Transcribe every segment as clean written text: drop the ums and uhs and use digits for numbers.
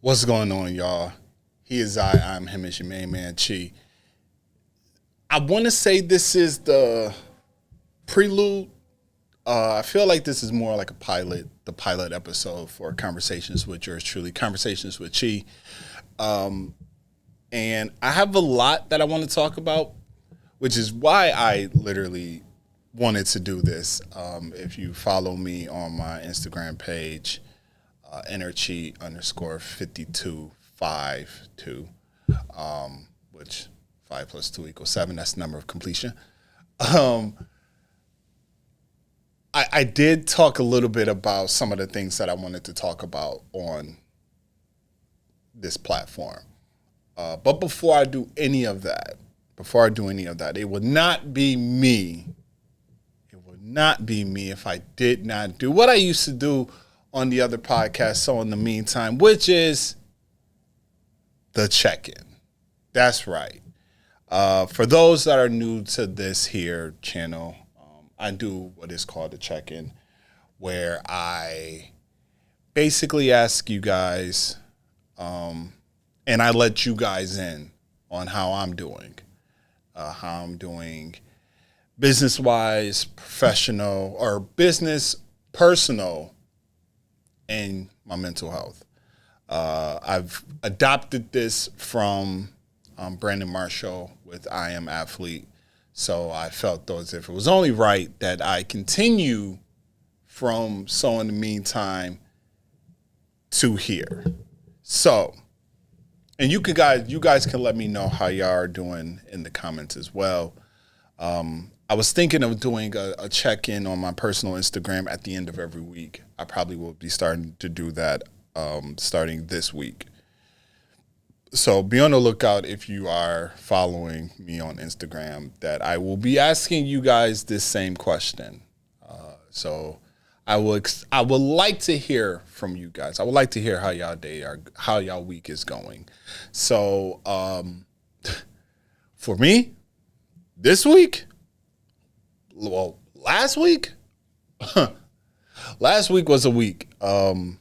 What's going on, y'all? He is I'm him, it's your main man, Chi. I want to say this is the Prelude. I feel like this is more like the pilot episode for Conversations with yours truly, Conversations with Chi. And I have a lot that I want to talk about, which is why I literally wanted to do this. If you follow me on my Instagram page, energy_5252, which 5 + 2 = 7. That's the number of completion. I did talk a little bit about some of the things that I wanted to talk about on this platform. But before I do any of that, it would not be me. It would not be me if I did not do what I used to do on the other podcast, So in the Meantime, which is the check-in. That's right. For those that are new to this here channel, I do what is called a check-in, where I basically ask you guys, and I let you guys in on how I'm doing business-wise, professional, or business, personal, and my mental health. I've adopted this from Brandon Marshall with I Am Athlete. So I felt as if it was only right that I continue from So in the Meantime to here. So, and you guys can let me know how y'all are doing in the comments as well. I was thinking of doing a check-in on my personal Instagram at the end of every week. I probably will be starting to do that starting this week. So be on the lookout if you are following me on Instagram, that I will be asking you guys this same question. So I would like to hear from you guys. I would like to hear how y'all week is going. So for me, this week, well, last week was a week, to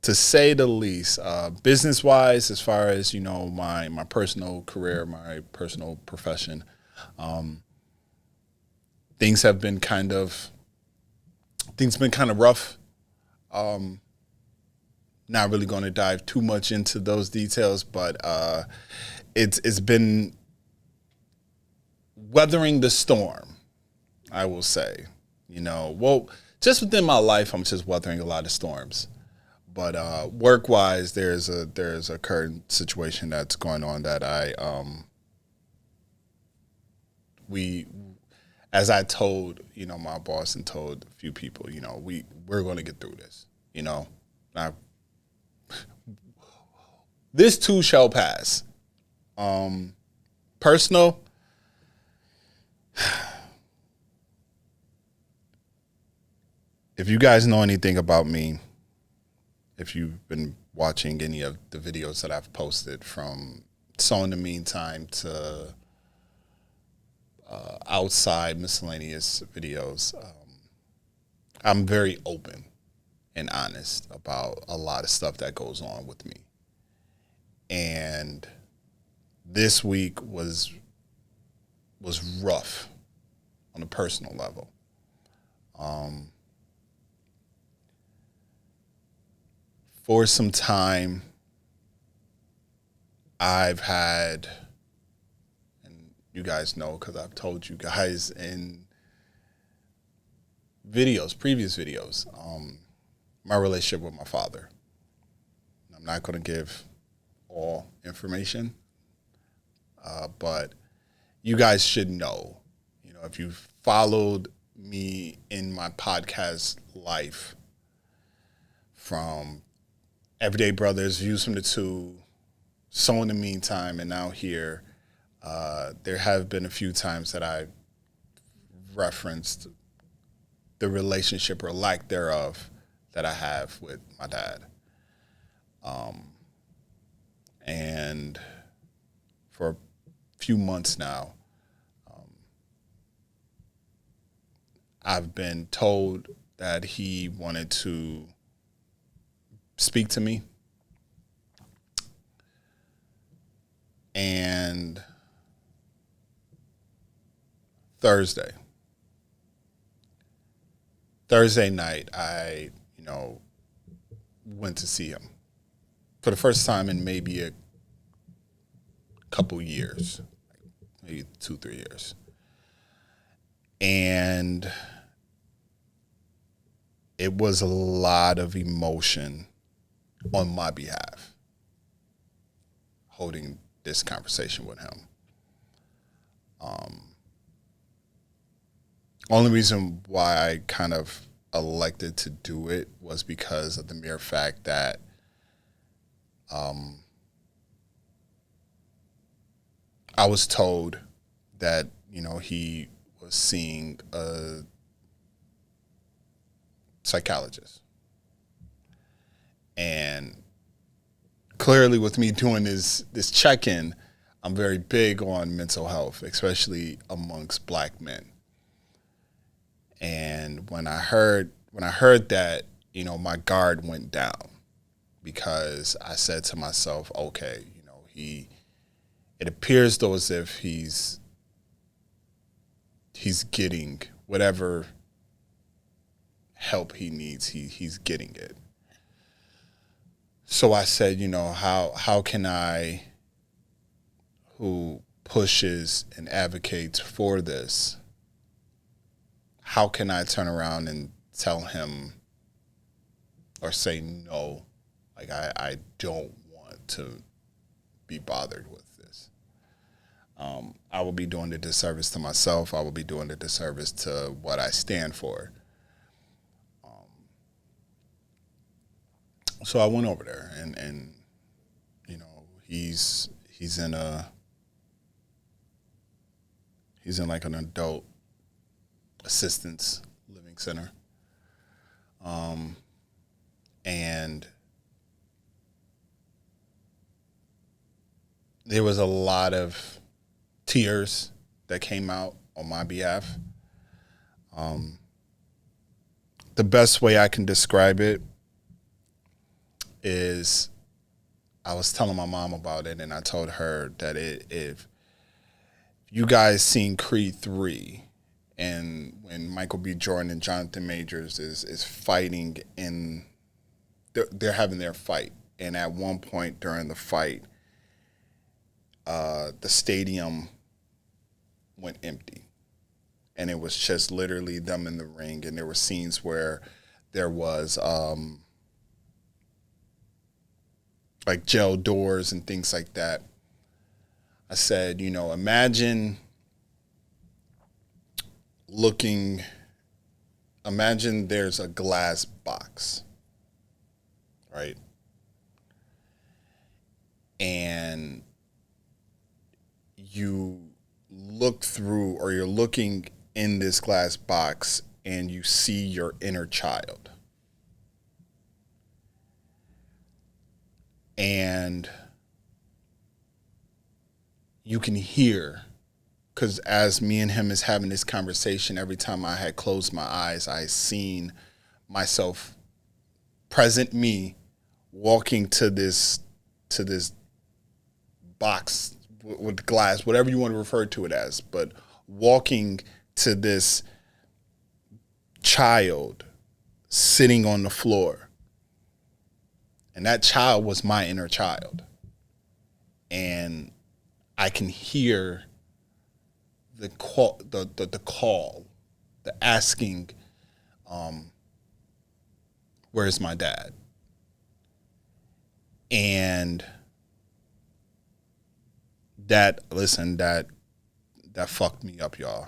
say the least. Business-wise, as far as, my personal career, my personal profession, things have been kind of rough. Not really going to dive too much into those details, but it's been weathering the storm, I will say. Just within my life, I'm just weathering a lot of storms. But work-wise, there's a current situation that's going on that as I told my boss and told a few people, we're going to get through this. Now, this too shall pass. Personal. If you guys know anything about me, if you've been watching any of the videos that I've posted, from So in the Meantime to outside miscellaneous videos, I'm very open and honest about a lot of stuff that goes on with me. And this week was rough on a personal level. For some time, I've had, and you guys know because I've told you guys in previous videos, my relationship with my father. I'm not going to give all information, but you guys should know, if you've followed me in my podcast life, from Everyday Brothers, Views from the Two, So in the Meantime, and now here, there have been a few times that I've referenced the relationship or lack thereof that I have with my dad. And for a few months now, I've been told that he wanted to speak to me. And Thursday night, I, went to see him for the first time in maybe a couple years, maybe 2-3 years. And it was a lot of emotion on my behalf, holding this conversation with him. Only reason why I kind of elected to do it was because of the mere fact that I was told that, he was seeing a psychologist. And clearly with me doing this check-in, I'm very big on mental health, especially amongst Black men. And when I heard that, my guard went down, because I said to myself, okay, it appears though as if he's getting whatever help he needs, he's getting it. So I said, how can I, who pushes and advocates for this, how can I turn around and tell him or say no? Like, I don't want to be bothered with this. I will be doing a disservice to myself. I will be doing a disservice to what I stand for. So I went over there, and he's in like an adult assistance living center. And there was a lot of tears that came out on my behalf. The best way I can describe it is, I was telling my mom about it, and I told her that if you guys seen Creed 3, and when Michael B. Jordan and Jonathan Majors is fighting they're having their fight. And at one point during the fight, the stadium went empty. And it was just literally them in the ring. And there were scenes where there was like jail doors and things like that. I said, imagine there's a glass box, right? And you look through, or you're looking in this glass box, and you see your inner child. And you can hear, because as me and him is having this conversation, every time I had closed my eyes, I seen myself, present me, walking to this box with glass, whatever you want to refer to it as, but walking to this child sitting on the floor. And that child was my inner child. And I can hear the call, the asking, where's my dad? And that fucked me up, y'all.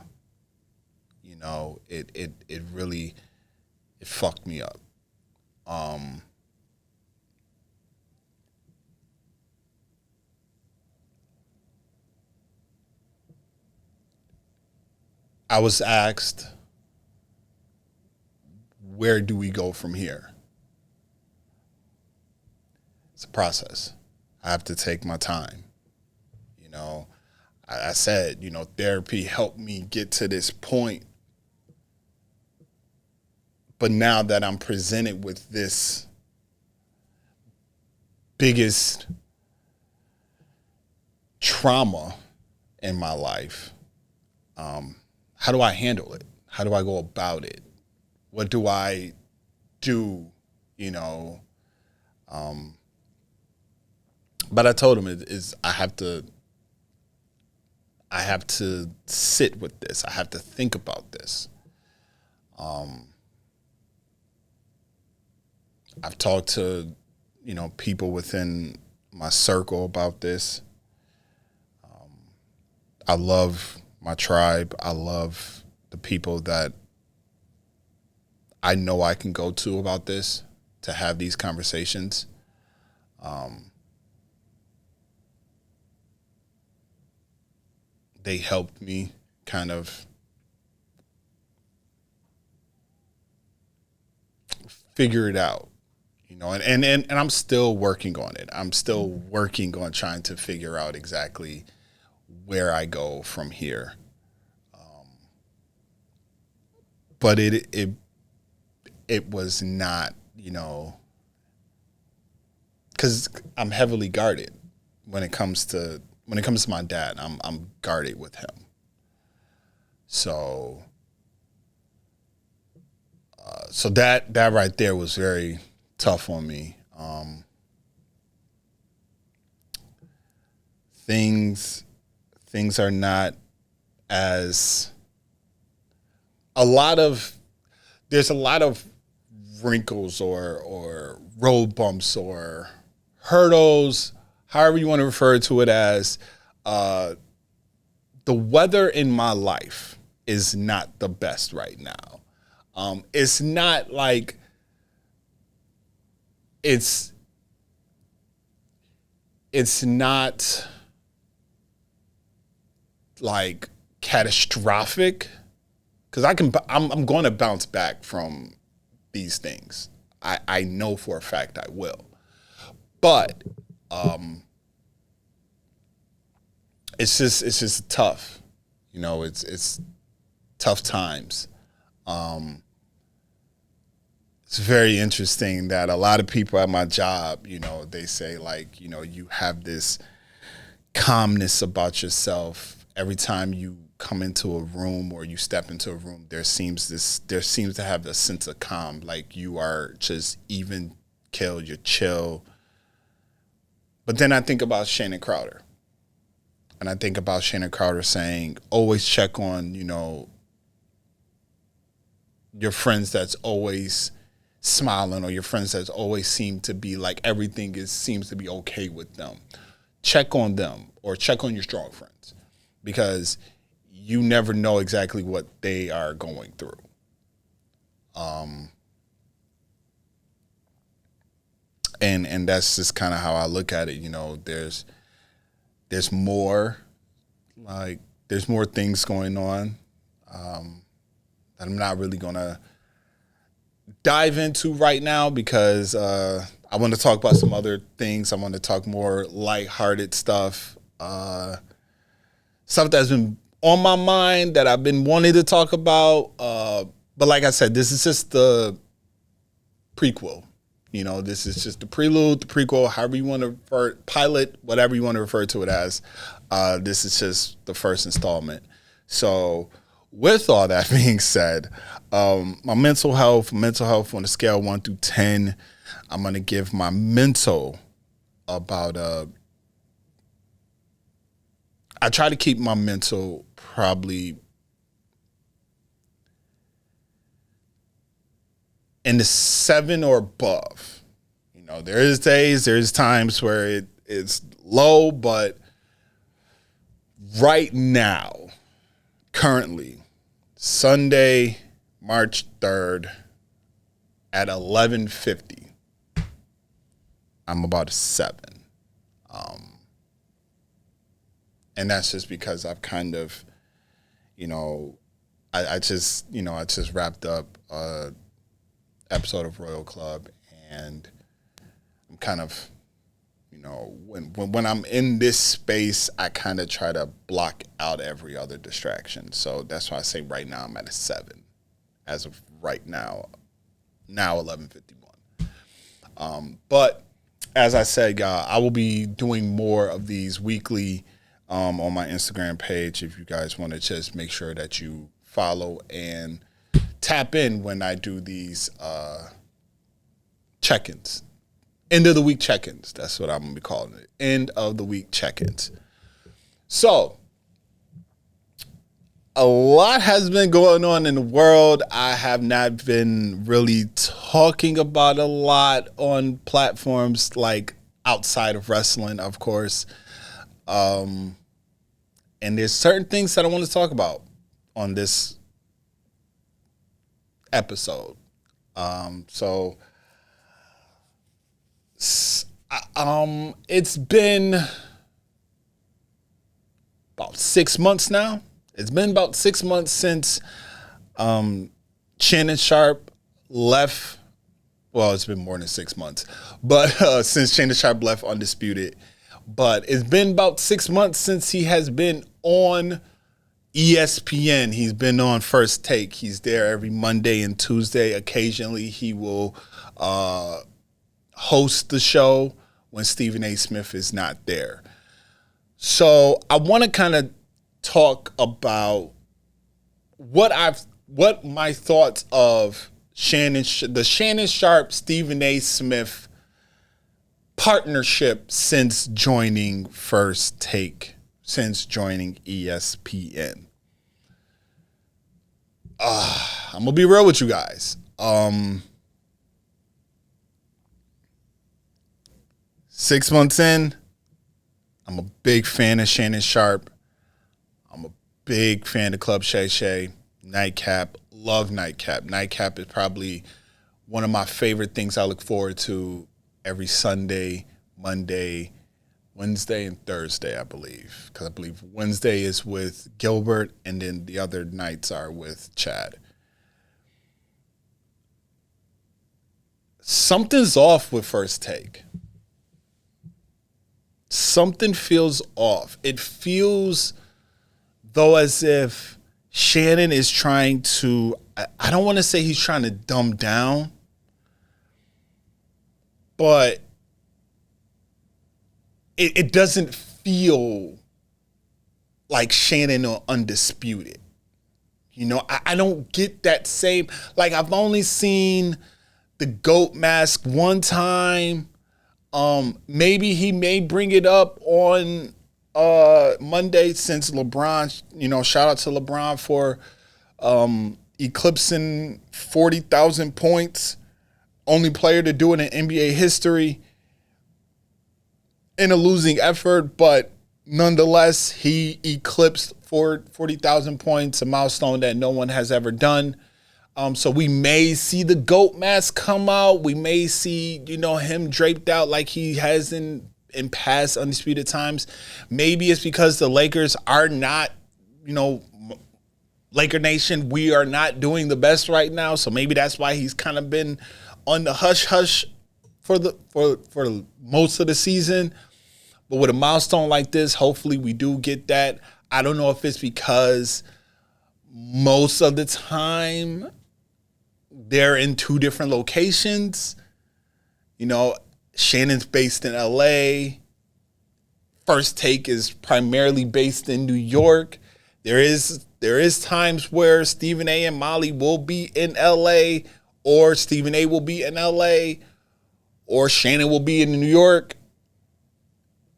It really fucked me up. I was asked, where do we go from here? It's a process. I have to take my time. I said, therapy helped me get to this point. But now that I'm presented with this biggest trauma in my life, how do I handle it? How do I go about it? What do I do? You know, but I told him is I have to sit with this. I have to think about this. I've talked to, people within my circle about this. I love my tribe. I love the people that I know I can go to about this, to have these conversations. They helped me kind of figure it out, and I'm still working on it. I'm still working on trying to figure out exactly where I go from here. But it was not, because I'm heavily guarded when it comes to my dad. I'm guarded with him. So that right there was very tough on me. Things are not as there's a lot of wrinkles or road bumps or hurdles, however you want to refer to it as. The weather in my life is not the best right now. It's not like it's not like catastrophic, because I'm going to bounce back from these things. I know for a fact I will. But it's just tough. It's tough times. It's very interesting that a lot of people at my job, they say like, you have this calmness about yourself. Every time you come into a room or you step into a room, there seems to have a sense of calm. Like you are just even killed, you're chill. But then I think about Shannon Crowder. And I think about Shannon Crowder saying, always check on, your friends that's always smiling, or your friends that always seem to be like everything seems to be okay with them. Check on them, or check on your strong friends, because you never know exactly what they are going through. And that's just kind of how I look at it. There's more things going on that I'm not really gonna dive into right now, because I want to talk about some other things. I want to talk more lighthearted stuff, stuff that's been on my mind that I've been wanting to talk about. But like I said, this is just the prequel. This is just the prelude, the prequel, however you want to pilot, whatever you want to refer to it as. This is just the first installment. So with all that being said, my mental health on a scale of 1 through 10, I'm going to give my mental about I try to keep my mental probably in the 7 or above. There's times where it's low, but right now, currently, Sunday, March 3rd at 11:50, I'm about a 7. And that's just because I've kind of, I just wrapped up episode of Royal Club, and I'm kind of, when I'm in this space, I kind of try to block out every other distraction. So that's why I say right now I'm at a 7 as of right now 11:51. But as I said, y'all, I will be doing more of these weekly on my Instagram page if you guys want to just make sure that you follow and tap in when I do these check-ins. End of the week check-ins. That's what I'm going to be calling it. End of the week check-ins. So, a lot has been going on in the world. I have not been really talking about a lot on platforms like outside of wrestling, of course. And there's certain things that I want to talk about on this episode. It's been about 6 months now. It's been about 6 months since Shannon Sharpe left. Well, it's been more than 6 months, but since Shannon Sharpe left Undisputed. But it's been about 6 months since he has been on ESPN. He's been on First Take. He's there every Monday and Tuesday. Occasionally, he will host the show when Stephen A. Smith is not there. So I want to kind of talk about what my thoughts of the Shannon Sharpe, Stephen A. Smith partnership since joining First Take, since joining ESPN. I'm gonna be real with you guys. 6 months in, I'm a big fan of Shannon Sharpe. I'm a big fan of Club Shay Shay, Nightcap. Love Nightcap. Nightcap is probably one of my favorite things I look forward to every Sunday, Monday, Wednesday, and Thursday, I believe. Because I believe Wednesday is with Gilbert, and then the other nights are with Chad. Something's off with First Take. Something feels off. It feels, though, as if Shannon is trying to, I don't want to say he's trying to dumb down, but it doesn't feel like Shannon or Undisputed. You know, I don't get that same, like I've only seen the GOAT mask one time. Maybe he may bring it up on Monday since LeBron, shout out to LeBron for eclipsing 40,000 points. Only player to do it in NBA history in a losing effort, but nonetheless, he eclipsed 40,000 points, a milestone that no one has ever done. So we may see the GOAT mask come out. We may see, him draped out like he has in past Undisputed times. Maybe it's because the Lakers are not, Laker Nation, we are not doing the best right now. So maybe that's why he's kind of been on the hush-hush for most of the season. But with a milestone like this, hopefully we do get that. I don't know if it's because most of the time they're in two different locations. Shannon's based in LA. First Take is primarily based in New York. There is times where Stephen A. and Molly will be in LA, or Stephen A. will be in LA, or Shannon will be in New York.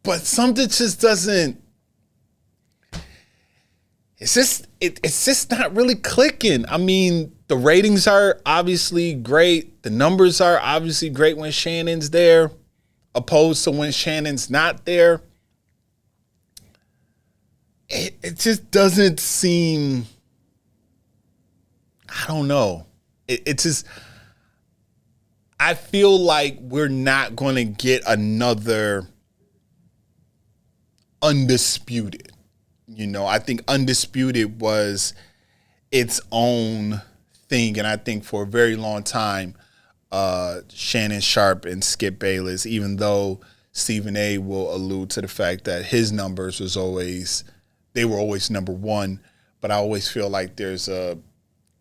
But something just doesn't. It's just not really clicking. I mean, the ratings are obviously great. The numbers are obviously great when Shannon's there, opposed to when Shannon's not there. It just doesn't seem, I don't know. It just, I feel like we're not going to get another Undisputed. I think Undisputed was its own thing. And I think for a very long time, Shannon Sharpe and Skip Bayless, even though Stephen A. will allude to the fact that his numbers they were always number one. But I always feel like there's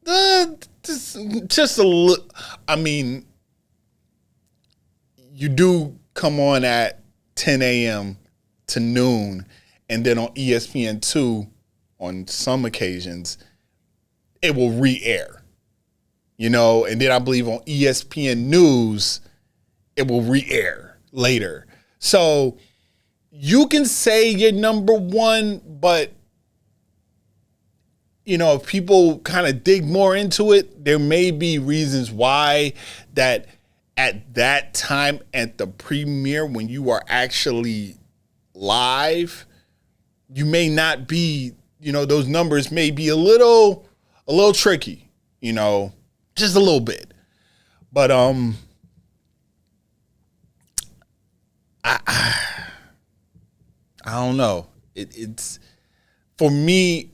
just a little, I mean, you do come on at 10 a.m. to noon, and then on ESPN2, on some occasions, it will re-air. And then I believe on ESPN News, it will re-air later. So you can say you're number one, but if people kind of dig more into it, there may be reasons why that at that time at the premiere, when you are actually live, you may not be, those numbers may be a little tricky, just a little bit. But I don't know. It's for me.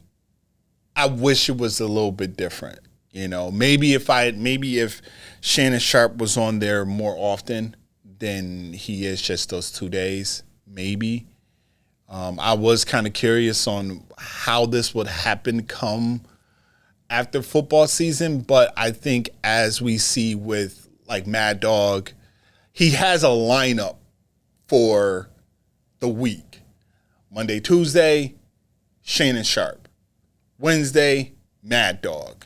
I wish it was a little bit different. Maybe if Shannon Sharpe was on there more often than he is just those 2 days, maybe. I was kind of curious on how this would happen come after football season, but I think as we see with like Mad Dog, he has a lineup for the week. Monday, Tuesday, Shannon Sharpe. Wednesday, Mad Dog.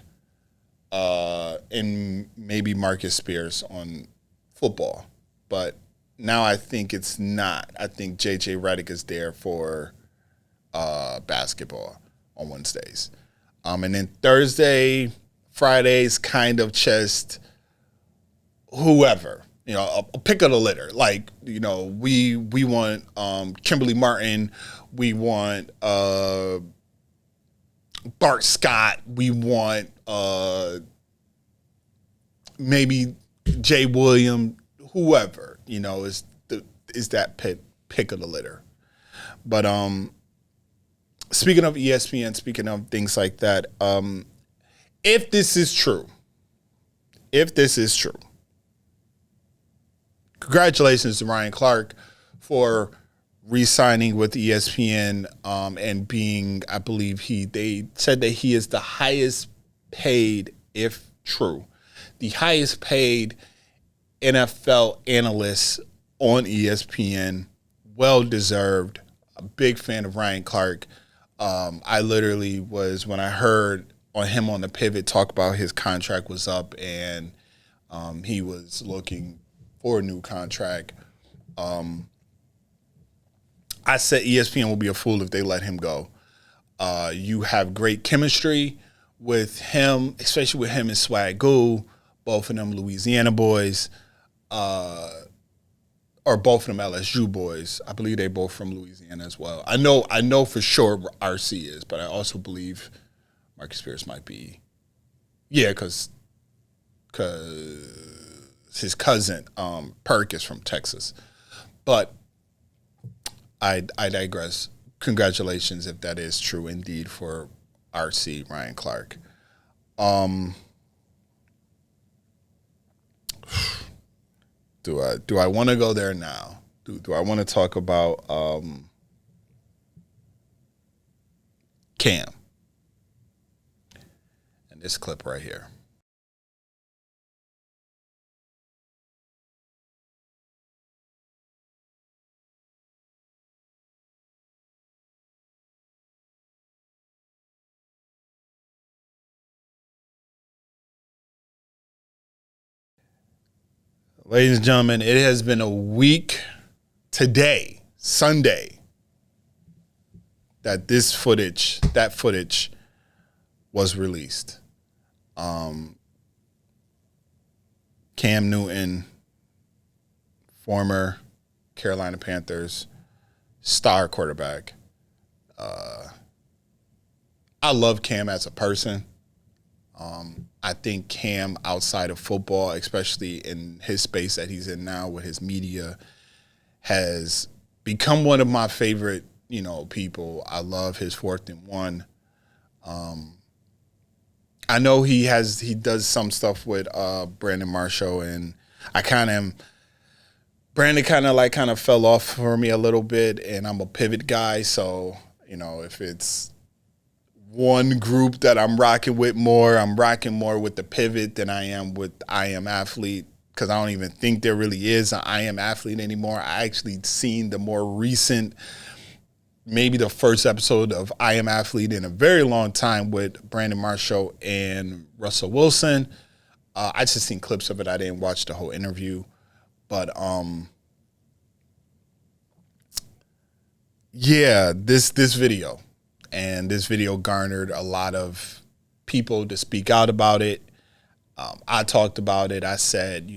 And maybe Marcus Spears on football. But now I think it's not. I think JJ Redick is there for basketball on Wednesdays. And then Thursday, Fridays, kind of just whoever. A pick of the litter. Like, we want Kimberly Martin. We want Bart Scott. We want maybe Jay Williams. Whoever, is that pick of the litter. But speaking of ESPN, speaking of things like that, if this is true, congratulations to Ryan Clark for re-signing with ESPN and being, I believe they said that he is the highest paid, if true, the highest paid NFL analyst on ESPN. Well-deserved. A big fan of Ryan Clark. I literally was, when I heard on him on the Pivot talk about his contract was up and he was looking for a new contract, I said ESPN will be a fool if they let him go. You have great chemistry with him, especially with him and Swagoo, both of them Louisiana boys, or both of them LSU boys. I believe they both from Louisiana as well. I know for sure RC is, but I also believe Marcus Spears might be. Yeah, because his cousin Perk is from Texas. But I digress. Congratulations if that is true indeed for RC Ryan Clark. Do I want to go there now? Do I want to talk about Cam and this clip right here? Ladies and gentlemen, it has been a week today, Sunday, that that footage was released. Cam Newton, former Carolina Panthers star quarterback. I love Cam as a person. I think Cam, outside of football, especially in his space that he's in now with his media, has become one of my favorite, people. I love his 4th and 1. I know he does some stuff with Brandon Marshall, and Brandon kind of fell off for me a little bit, and I'm a pivot guy, so if it's one group that I'm rocking more with the pivot than I am with I Am Athlete, because I don't even think there really is an I Am Athlete anymore. I actually seen the more recent maybe the first episode of I Am Athlete in a very long time with Brandon Marshall and Russell Wilson. I just seen clips of it. I didn't watch the whole interview. But yeah, this video. And this video garnered a lot of people to speak out about it. I talked about it. I said,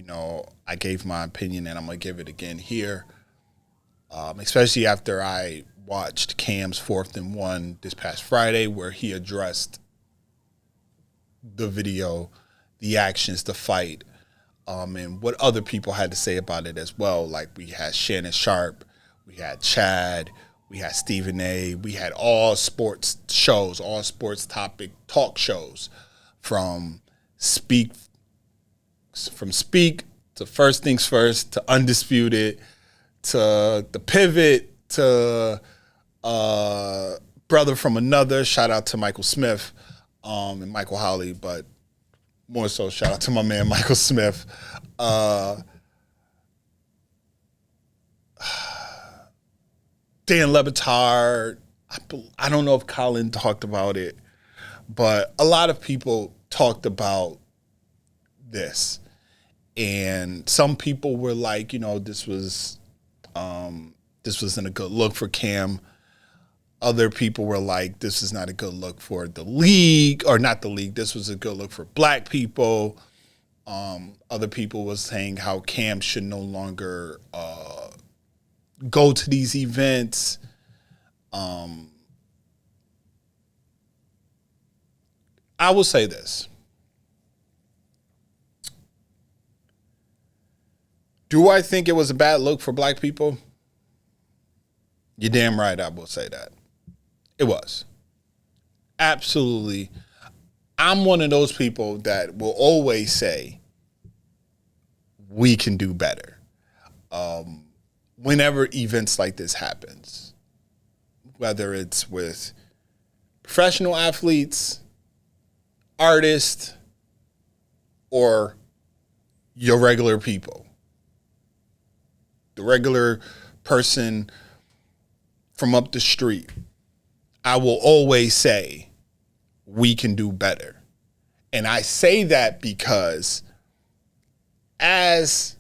I gave my opinion and I'm going to give it again here. Especially after I watched Cam's 4th and 1 this past Friday, where he addressed the video, the actions, the fight, and what other people had to say about it as well. Like we had Shannon Sharpe, we had Chad, we had Stephen A. We had all sports shows, all sports topic talk shows, from Speak to First Things First to Undisputed to The Pivot to Brother from Another. Shout out to Michael Smith and Michael Howley, but more so shout out to my man Michael Smith. Dan Le Batard. I don't know if Colin talked about it, but a lot of people talked about this. And some people were like, this wasn't a good look for Cam. Other people were like, this is not a good look for the league, or not the league. This was a good look for black people. Other people was saying how Cam should no longer go to these events. I will say this. Do I think it was a bad look for black people? You're damn right I will say that. It was. Absolutely. I'm one of those people that will always say, we can do better. Whenever events like this happens, whether it's with professional athletes, artists, or your regular people, the regular person from up the street, I will always say, we can do better. And I say that because as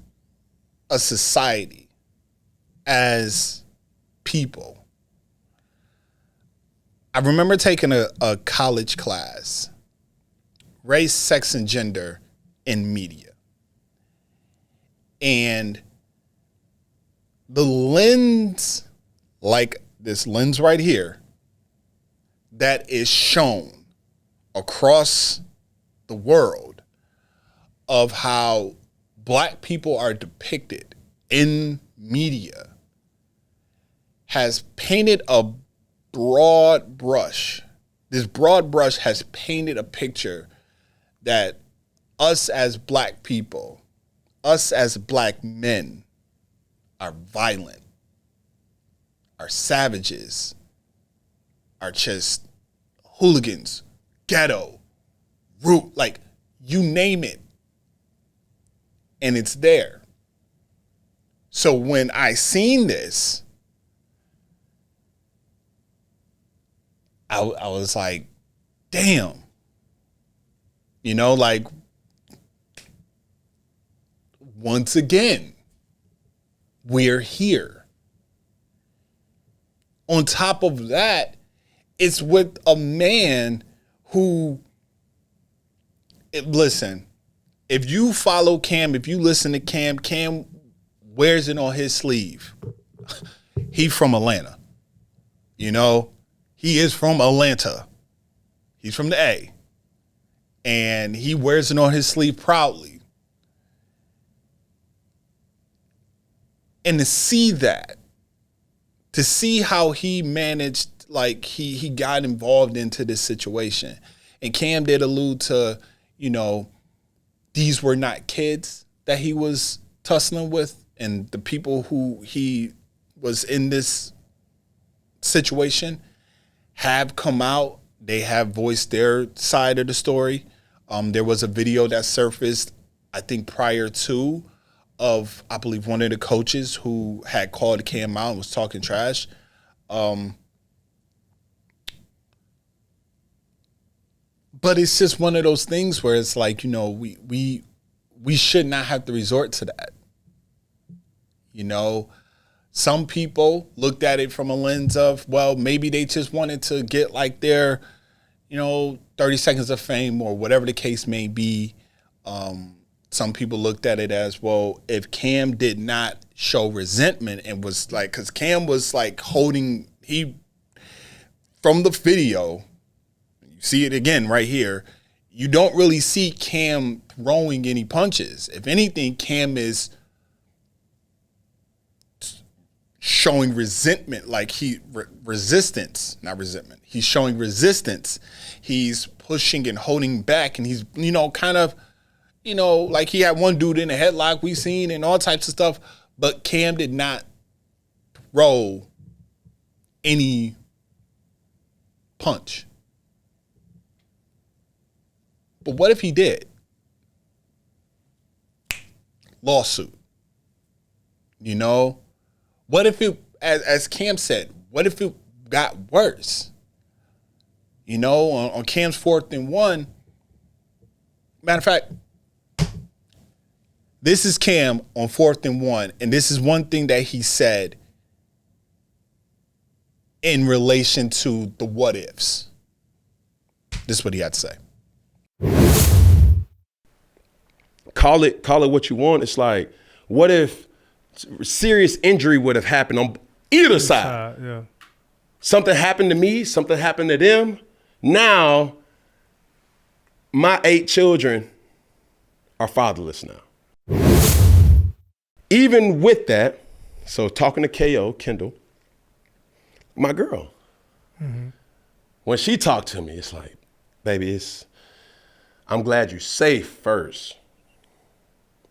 a society, as people, I remember taking a college class, race, sex, and gender in media. And the lens, like this lens right here, that is shown across the world of how black people are depicted in media has painted a broad brush. This broad brush has painted a picture that us as black people, us as black men, are violent, are savages, are just hooligans, ghetto, like you name it, and it's there. So when I seen this, I was like, damn, like, once again, we're here. On top of that, it's with a man who, listen, if you follow Cam, if you listen to Cam, Cam wears it on his sleeve. He from Atlanta. He is from Atlanta. He's from the A. And he wears it on his sleeve proudly. And to see that, to see how he managed, like he got involved into this situation. And Cam did allude to, these were not kids that he was tussling with, and the people who he was in this situation have come out. They have voiced their side of the story. There was a video that surfaced, I think prior to, of, I believe, one of the coaches who had called Cam out and was talking trash. But it's just one of those things where it's like, you know, we should not have to resort to that. You know, some people looked at it from a lens of, well, maybe they just wanted to get like their, you know, 30 seconds of fame or whatever the case may be. Some people looked at it as, well, if Cam did not show resentment and was like, because Cam was like holding, from the video, you see it again right here, you don't really see Cam throwing any punches. If anything, Cam is showing resentment, like resistance, not resentment. He's showing resistance. He's pushing and holding back, and he's, you know, kind of, you know, like he had one dude in a headlock we seen and all types of stuff, but Cam did not throw any punch. But what if he did? Lawsuit. You know? What if it, as Cam said, what if it got worse? You know, on Cam's 4th and 1, matter of fact, this is Cam on 4th and 1, and this is one thing that he said in relation to the what ifs. This is what he had to say. Call it what you want. It's like, what if serious injury would have happened on either side? Yeah. Something happened to me, something happened to them. Now, my 8 children are fatherless now. Even with that, so talking to KO, Kendall, my girl, when she talked to me, it's like, baby, I'm glad you're safe first.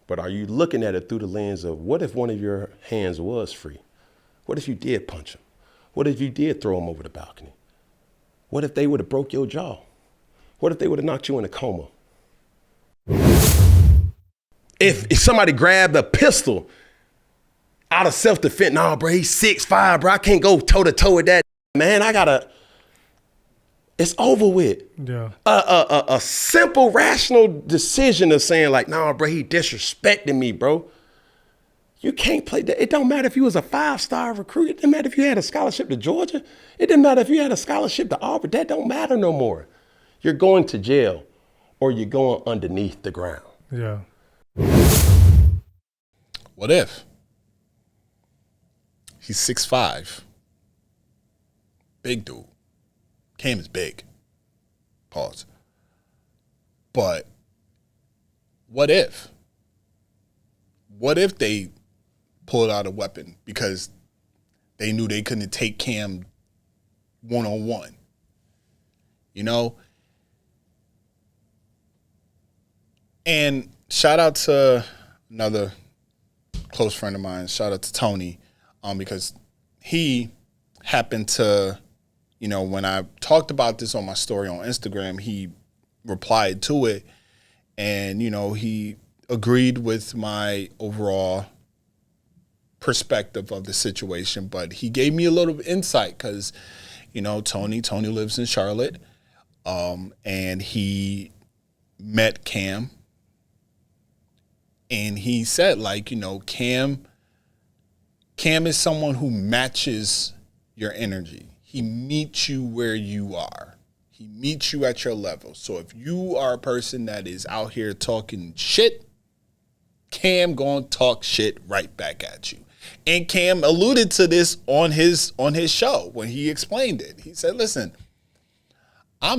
But are you looking at it through the lens of, what if one of your hands was free? What if you did punch him? What if you did throw him over the balcony? What if they would have broke your jaw? What if they would have knocked you in a coma? If somebody grabbed a pistol out of self-defense, nah, bro, he's 6'5", bro, I can't go toe-to-toe with that. Man, it's over with. Yeah. A simple, rational decision of saying like, nah, bro, he disrespecting me, bro. You can't play that. It don't matter if you was a 5-star recruit. It didn't matter if you had a scholarship to Georgia. It didn't matter if you had a scholarship to Auburn. That don't matter no more. You're going to jail or you're going underneath the ground. Yeah. What if he's 6'5", big dude? Cam is big. Pause. But what if? What if they pulled out a weapon because they knew they couldn't take Cam one-on-one? You know? And shout out to another close friend of mine. Shout out to Tony, because he happened to, you know, when I talked about this on my story on Instagram, he replied to it, and, you know, he agreed with my overall perspective of the situation, but he gave me a little insight because, you know, Tony lives in Charlotte, and he met Cam, and he said, like, you know, Cam is someone who matches your energy. He meets you where you are. He meets you at your level. So if you are a person that is out here talking shit, Cam gonna talk shit right back at you. And Cam alluded to this on his show when he explained it. He said, "Listen, I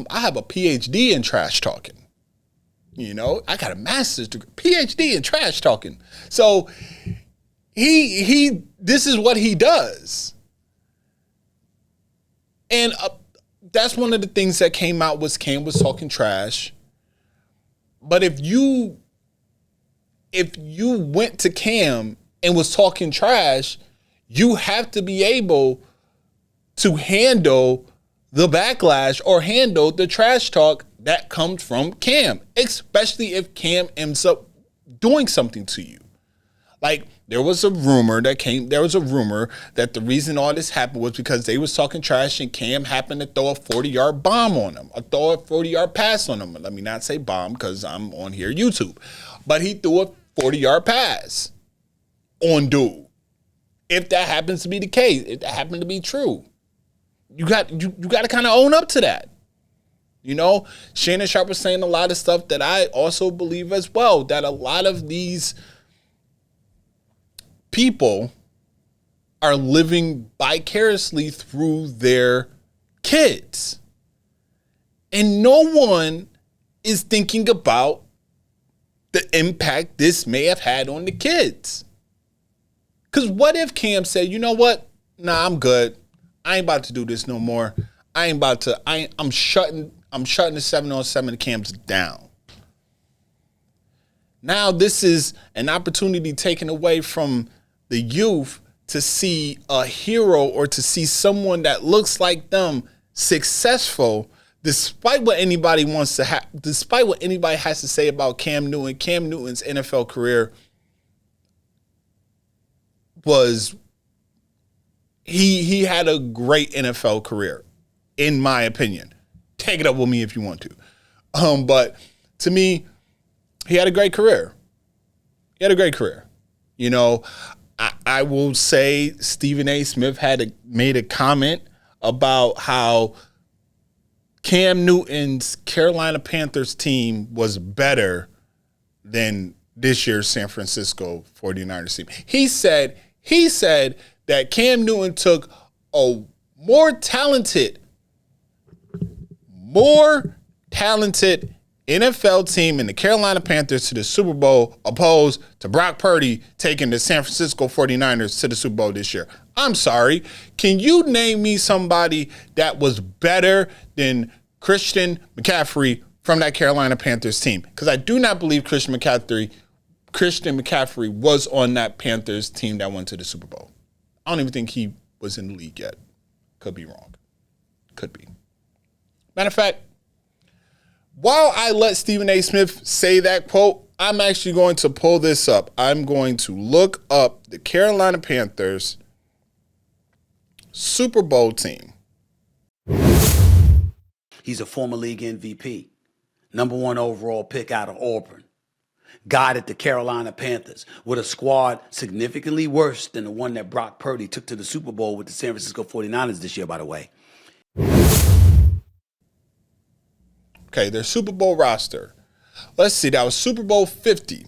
have a PhD in trash talking. You know, I got a master's degree, PhD in trash talking." So this is what he does. And that's one of the things that came out was Cam was talking trash. But if you went to Cam and was talking trash, you have to be able to handle the backlash or handle the trash talk that comes from Cam, especially if Cam ends up doing something to you. Like, there was a rumor that the reason all this happened was because they was talking trash and Cam happened to throw a 40-yard bomb on him, or throw a 40-yard pass on him. Let me not say bomb because I'm on here YouTube. But he threw a 40-yard pass on dude. If that happens to be the case, if that happened to be true, you got to kind of own up to that. You know, Shannon Sharpe was saying a lot of stuff that I also believe as well, that a lot of these people are living vicariously through their kids. And no one is thinking about the impact this may have had on the kids. Because what if Cam said, you know what? Nah, I'm good. I ain't about to do this no more. I'm shutting the 7-on-7 camps down. Now this is an opportunity taken away from the youth to see a hero or to see someone that looks like them successful, despite what anybody despite what anybody has to say about Cam Newton. Cam Newton's NFL career was he had a great NFL career, in my opinion. Take it up with me if you want to. But to me, he had a great career. You know, I will say Stephen A. Smith made a comment about how Cam Newton's Carolina Panthers team was better than this year's San Francisco 49ers team. He said that Cam Newton took a more talented NFL team in the Carolina Panthers to the Super Bowl, opposed to Brock Purdy taking the San Francisco 49ers to the Super Bowl this year. I'm sorry. Can you name me somebody that was better than Christian McCaffrey from that Carolina Panthers team? Because I do not believe Christian McCaffrey was on that Panthers team that went to the Super Bowl. I don't even think he was in the league yet. Could be wrong. Could be. Matter of fact, while I let Stephen A. Smith say that quote, I'm actually going to pull this up. I'm going to look up the Carolina Panthers Super Bowl team. He's a former league MVP, #1 overall pick out of Auburn. Guided the Carolina Panthers with a squad significantly worse than the one that Brock Purdy took to the Super Bowl with the San Francisco 49ers this year, by the way. Okay, their Super Bowl roster. Let's see, that was Super Bowl 50.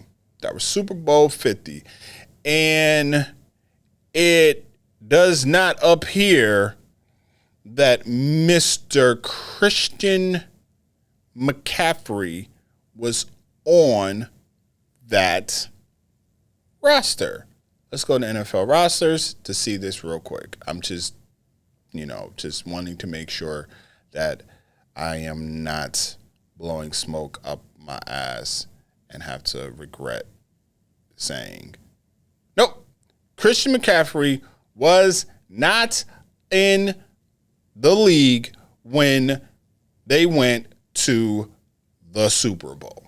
And it does not appear that Mr. Christian McCaffrey was on that roster. Let's go to NFL rosters to see this real quick. I'm just wanting to make sure that I am not blowing smoke up my ass and have to regret saying, nope, Christian McCaffrey was not in the league when they went to the Super Bowl.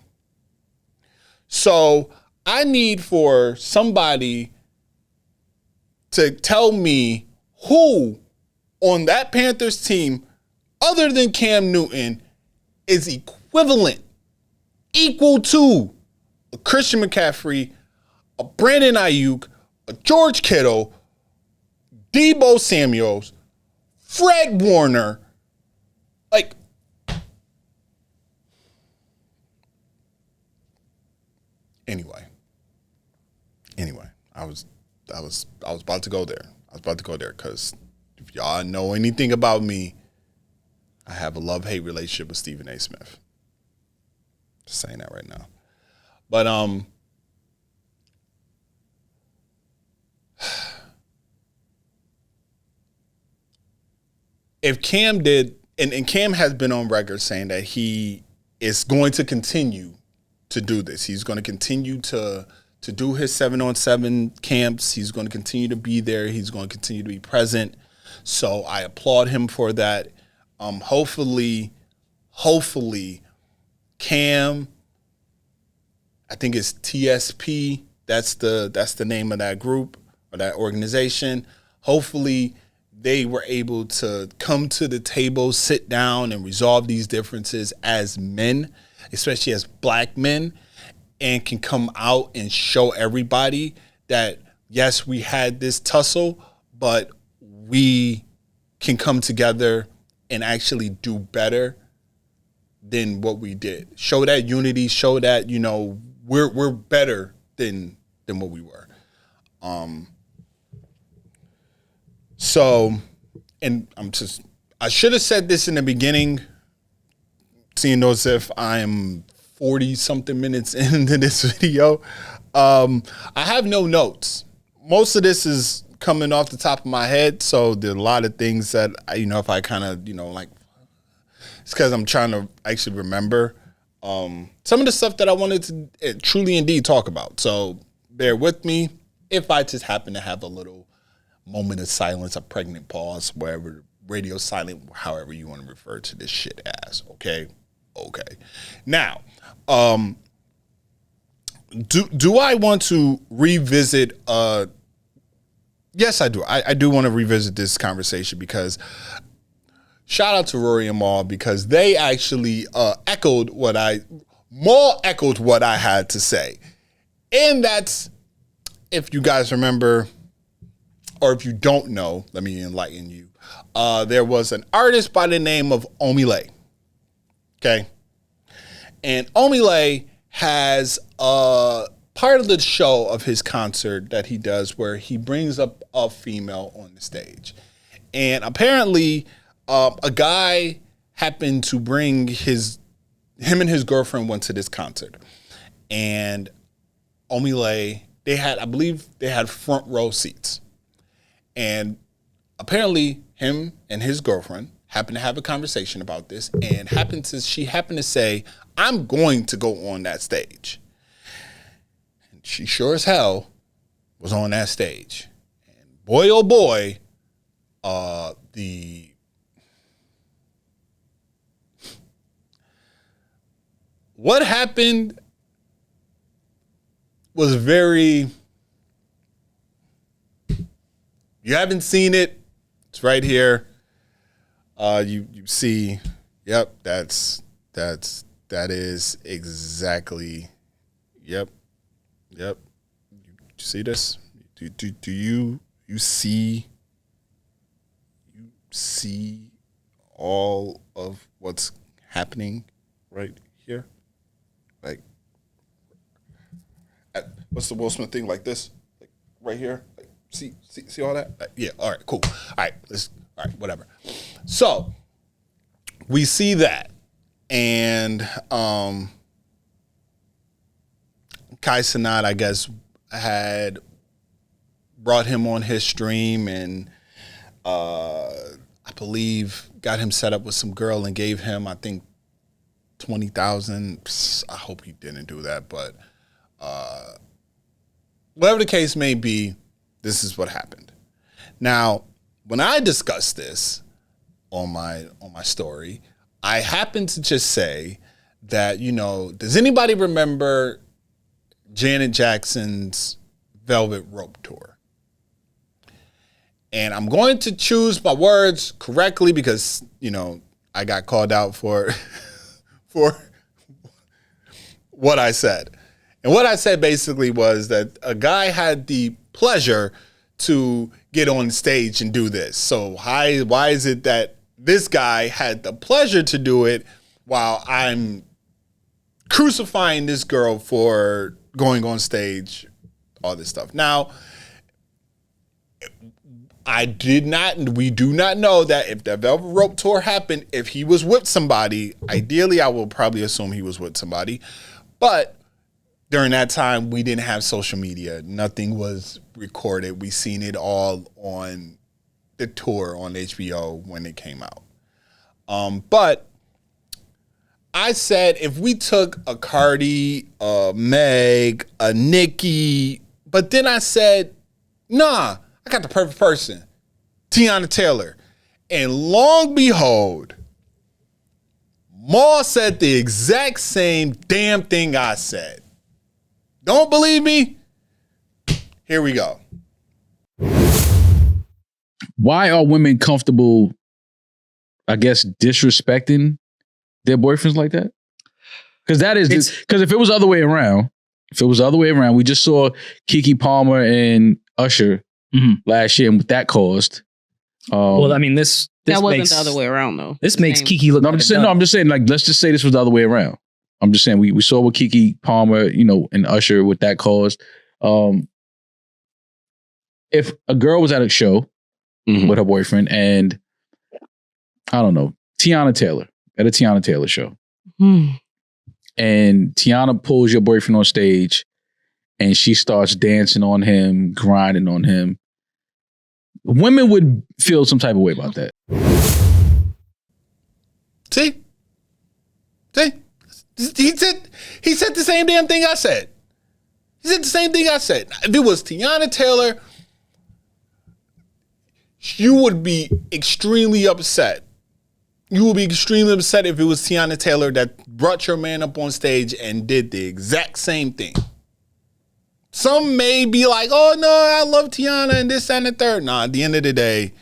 So I need for somebody to tell me who on that Panthers team, other than Cam Newton, is equal to a Christian McCaffrey, a Brandon Ayuk, a George Kittle, Deebo Samuels, Fred Warner. Like, anyway, I was about to go there. Because if y'all know anything about me, I have a love-hate relationship with Stephen A. Smith. Just saying that right now. But if Cam did, and Cam has been on record saying that he is going to continue to do this. He's going to continue to do his 7-on-7 camps. He's going to continue to be there. He's going to continue to be present. So I applaud him for that. Hopefully, Cam, I think it's TSP, That's the name of that group or that organization. Hopefully they were able to come to the table, sit down, and resolve these differences as men, especially as black men, and can come out and show everybody that, yes, we had this tussle, but we can come together and actually do better than what we did. Show that unity, show that, we're better than what we were. So, and I should have said this in the beginning, seeing as if I'm 40 something minutes into this video. I have no notes. Most of this is coming off the top of my head. So there are a lot of things that, if I kind of, it's because I'm trying to actually remember some of the stuff that I wanted to truly indeed talk about. So bear with me if I just happen to have a little moment of silence, a pregnant pause, wherever, radio silent, however you want to refer to this shit as. Okay. Now, do I want to revisit? Yes, I do. I do want to revisit this conversation because shout out to Rory and Maul, because they actually echoed what I had to say. And that's, if you guys remember, or if you don't know, let me enlighten you. There was an artist by the name of Omile. Okay. And Omile has part of the show of his concert that he does where he brings up a female on the stage. And apparently a guy happened to bring him and his girlfriend went to this concert. And Omile, I believe they had front row seats. And apparently him and his girlfriend happened to have a conversation about this, and she happened to say, I'm going to go on that stage. And she sure as hell was on that stage. And boy, oh boy, what happened was very, you haven't seen it, it's right here. You see, yep, that is exactly, yep. You see this? Do you see all of what's happening right here? Like, what's the Will Smith thing, like this? Like right here? Like, see all that? Yeah, all right, cool. All right, whatever. So we see that, and Kai Cenat, I guess, had brought him on his stream, and I believe got him set up with some girl and gave him, I think, 20,000. I hope he didn't do that, but whatever the case may be, this is what happened. Now, when I discussed this on my story, I happened to just say that, does anybody remember Janet Jackson's Velvet Rope tour? And I'm going to choose my words correctly because, I got called out for what I said. And what I said basically was that a guy had the pleasure to get on stage and do this. So why is it that this guy had the pleasure to do it while I'm crucifying this girl for going on stage, all this stuff? Now, we do not know that if the Velvet Rope tour happened, if he was with somebody. Ideally, I will probably assume he was with somebody. But during that time, we didn't have social media. Nothing was recorded. We seen it all on the tour on HBO when it came out. But I said if we took a Cardi, a Meg, a Nicki, but then I said, nah, I got the perfect person, Tiana Taylor. And long behold, Maul said the exact same damn thing I said. Don't believe me? Here we go. Why are women comfortable, I guess, disrespecting their boyfriends like that? Because if it was the other way around, we just saw Keke Palmer and Usher last year, and what that caused. Well, I mean, this that wasn't makes, the other way around though. This makes Keke look. No, I'm just saying, like, let's just say this was the other way around. I'm just saying we saw what Keke Palmer, and Usher, what that caused. If a girl was at a show with her boyfriend, and I don't know, Tiana Taylor at a Tiana Taylor show, and Tiana pulls your boyfriend on stage, and she starts dancing on him, grinding on him, women would feel some type of way about that. See? He said the same damn thing I said. He said the same thing I said. If it was Tiana Taylor, you would be extremely upset. You would be extremely upset if it was Tiana Taylor that brought your man up on stage and did the exact same thing. Some may be like, oh no, I love Tiana and this and the third. Nah, at the end of the day,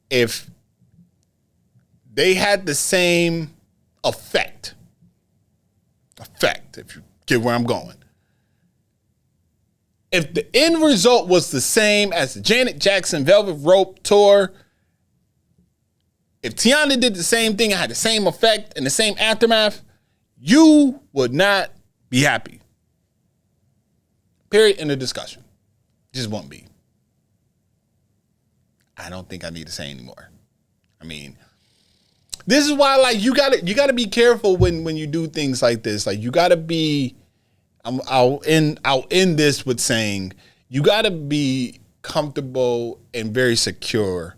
if they had the same effect, if you get where I'm going. If the end result was the same as the Janet Jackson Velvet Rope tour, if Tiana did the same thing and had the same effect and the same aftermath, you would not be happy. Period. End of discussion. Just won't be. I don't think I need to say anymore. I mean, this is why, like, you gotta be careful when you do things like this. Like, you gotta be. I'll end this with saying you gotta be comfortable and very secure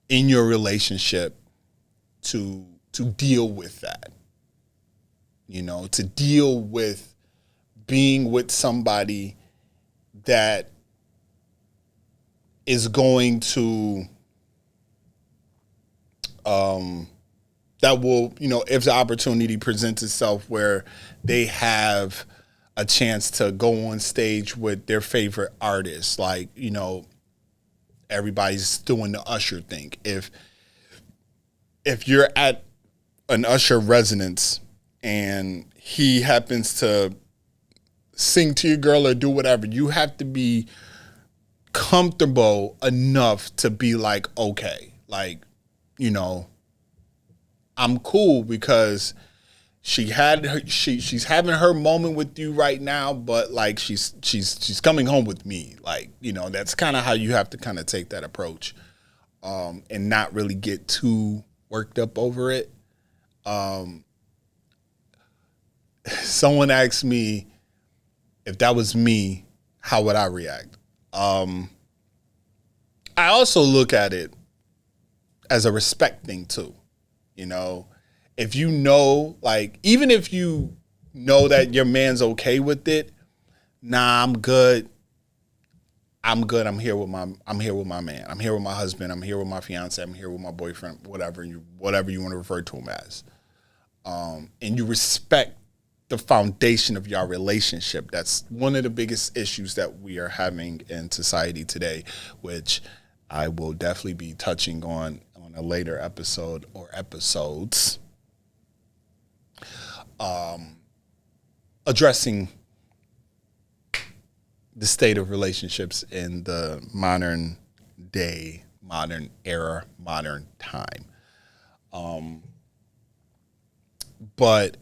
in your relationship to deal with that. To deal with being with somebody that is going to that will, if the opportunity presents itself where they have a chance to go on stage with their favorite artist, like, everybody's doing the Usher thing. If you're at an Usher residence and he happens to sing to your girl or do whatever, you have to be comfortable enough to be like, okay, like, I'm cool because she's having her moment with you right now, but like she's coming home with me. Like, that's kind of how you have to kind of take that approach, and not really get too worked up over it. Someone asked me if that was me, how would I react? I also look at it as a respect thing too. If like, even if you know that your man's okay with it, nah, I'm good. I'm here with my man. I'm here with my husband. I'm here with my fiance. I'm here with my boyfriend, whatever you want to refer to him as. And you respect the foundation of your relationship. That's one of the biggest issues that we are having in society today, which I will definitely be touching on a later episode or episodes, addressing the state of relationships in the modern day, modern era, modern time. But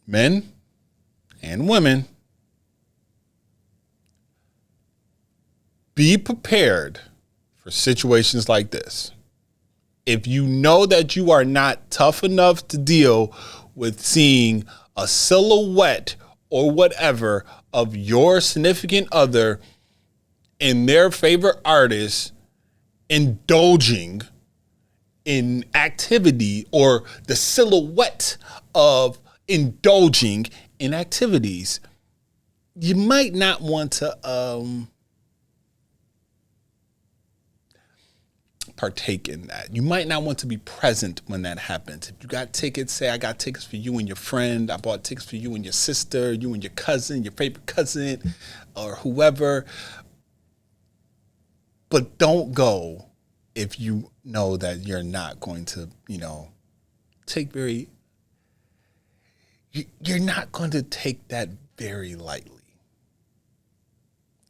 men and women, be prepared for situations like this. If you know that you are not tough enough to deal with seeing a silhouette or whatever of your significant other and their favorite artist indulging in activity, or the silhouette of indulging in activities, you might not want to partake in that. You might not want to be present when that happens. If you got tickets, say I got tickets for you and your friend. I bought tickets for you and your sister, you and your cousin, your favorite cousin, or whoever. But don't go if you know that you're not going to, you're not going to take that very lightly.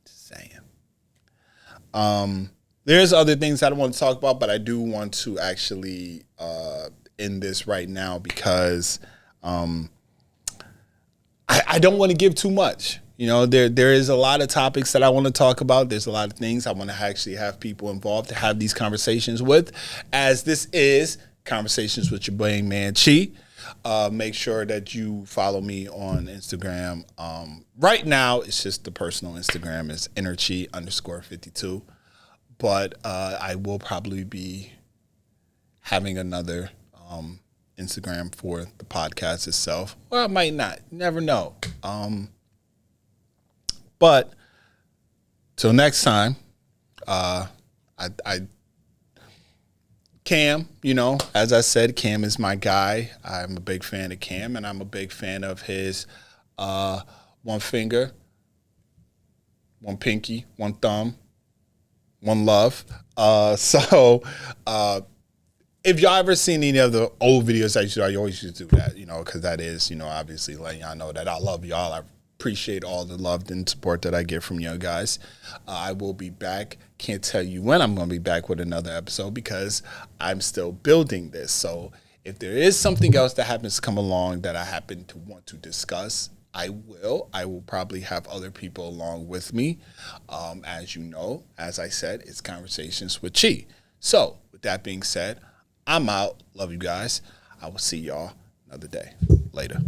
Just saying. There's other things I don't want to talk about, but I do want to actually end this right now because I don't want to give too much. There is a lot of topics that I want to talk about. There's a lot of things I want to actually have people involved to have these conversations with, as this is Conversations with your brain man, Chi. Make sure that you follow me on Instagram. Right now, it's just the personal Instagram is innerchi_52. But I will probably be having another Instagram for the podcast itself. Or I might not. You never know. But till next time, Cam, as I said, Cam is my guy. I'm a big fan of Cam, and I'm a big fan of his one finger, one pinky, one thumb, one love. So if y'all ever seen any of the old videos I always used to do that, because that is, obviously letting y'all know that I love y'all. I appreciate all the love and support that I get from you guys. I will be back. Can't tell you when I'm going to be back with another episode because I'm still building this. So if there is something else that happens to come along that I happen to want to discuss, I will. I will probably have other people along with me. As I said, it's Conversations with Chi. So with that being said, I'm out. Love you guys. I will see y'all another day. Later.